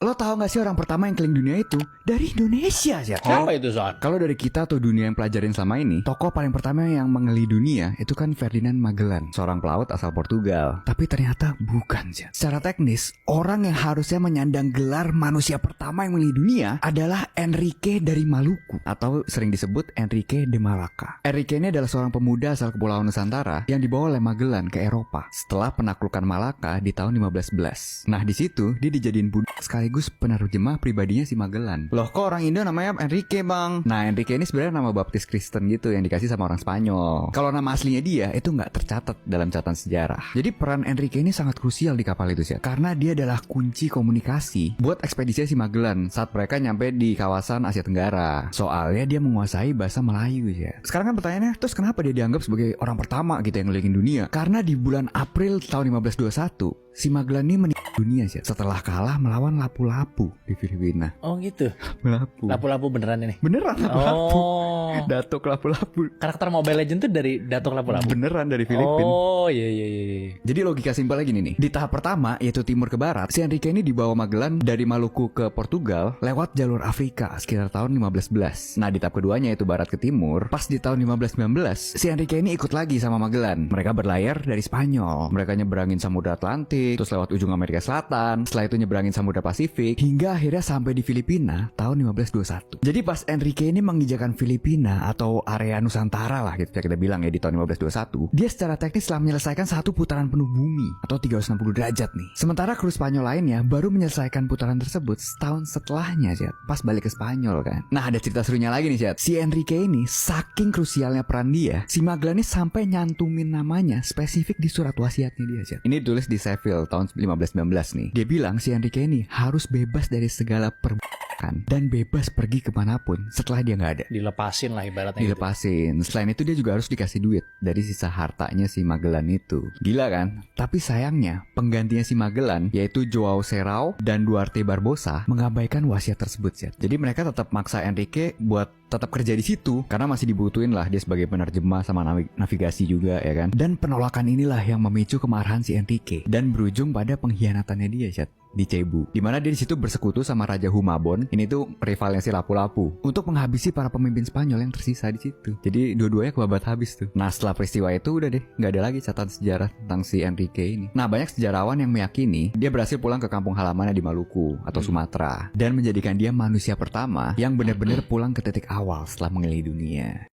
Lo tahu gak sih orang pertama yang keliling dunia itu dari Indonesia sih? Siapa itu, Son? Kalau dari kita atau dunia yang pelajarin selama ini, tokoh paling pertama yang mengelilingi dunia itu kan Ferdinand Magellan, seorang pelaut asal Portugal. Tapi ternyata bukan sih. Secara teknis, orang yang harusnya menyandang gelar manusia pertama yang mengelilingi dunia adalah Enrique dari Maluku, atau sering disebut Enrique de Malacca. Enrique ini adalah seorang pemuda asal Kepulauan Nusantara yang dibawa oleh Magellan ke Eropa setelah penaklukan Malacca di tahun 1511. Nah, di situ dia dijadiin budak sekaligus penerjemah pribadinya si Magellan. Loh, kok orang Indo namanya Enrique, Bang? Nah, Enrique ini sebenarnya nama baptis Kristen gitu yang dikasih sama orang Spanyol. Kalau nama aslinya dia itu nggak tercatat dalam catatan sejarah. Jadi peran Enrique ini sangat krusial di kapal itu sih, karena dia adalah kunci komunikasi buat ekspedisi si Magellan saat mereka nyampe di kawasan Asia Tenggara. Soalnya dia menguasai bahasa Melayu ya. Sekarang kan pertanyaannya, terus kenapa dia dianggap sebagai orang pertama gitu yang ngelilingin dunia? Karena di bulan April tahun 1521 si Magellan ini meninggal dunia sih setelah kalah melawan Lapu-Lapu di Filipina. Oh gitu. Lapu. Lapu-lapu beneran ini? Beneran Lapu-Lapu. Oh. Datuk Lapu-Lapu. Karakter Mobile Legends tuh dari Datuk Lapu-Lapu? Beneran dari Filipina. Oh iya. Jadi logika simpelnya gini nih. Di tahap pertama, yaitu timur ke barat, si Enrique ini dibawa Magellan dari Maluku ke Portugal lewat jalur Afrika sekitar tahun 1511. Nah, di tahap keduanya yaitu barat ke timur, pas di tahun 1519, si Enrique ini ikut lagi sama Magellan. Mereka berlayar dari Spanyol. Mereka nyeberangin Samudra Atlantik, terus lewat ujung Amerika Selatan, setelah itu nyeberangin Samudra Pasifik, hingga akhirnya sampai di Filipina tahun 1521. Jadi pas Enrique ini menginjakan Filipina atau area Nusantara lah gitu kita bilang ya di tahun 1521, dia secara teknis telah menyelesaikan satu putaran penuh bumi atau 360 derajat nih. Sementara kru Spanyol lainnya baru menyelesaikan putaran tersebut setahun setelahnya Zat, pas balik ke Spanyol kan. Nah, ada cerita serunya lagi nih Zat. Si Enrique ini saking krusialnya peran dia, si Magellan ini sampai nyantumin namanya spesifik di surat wasiatnya dia Zat. Ini ditulis di Seville tahun 1519 nih. Dia bilang si Enrique ini harus bebas dari segala perbuatan dan bebas pergi kemanapun setelah dia nggak ada. Dilepasin lah ibaratnya. Dilepasin. Selain itu dia juga harus dikasih duit dari sisa hartanya si Magellan itu. Gila kan? Tapi sayangnya penggantinya si Magellan yaitu Joao Serrao dan Duarte Barbosa mengabaikan wasiat tersebut ya. Jadi mereka tetap maksa Enrique buat tetap kerja di situ karena masih dibutuhin lah dia sebagai penerjemah sama navigasi juga ya kan. Dan penolakan inilah yang memicu kemarahan si Enrique dan berujung pada pengkhianatannya dia Chat di Cebu, dimana dia di situ bersekutu sama Raja Humabon, ini tuh rivalnya si Lapu-Lapu, untuk menghabisi para pemimpin Spanyol yang tersisa di situ. Jadi dua-duanya kebabat habis tuh. Nah, setelah peristiwa itu udah deh nggak ada lagi catatan sejarah tentang si Enrique ini. Nah, banyak sejarawan yang meyakini dia berhasil pulang ke kampung halamannya di Maluku atau Sumatera dan menjadikan dia manusia pertama yang benar-benar pulang ke titik awal setelah mengelilingi dunia.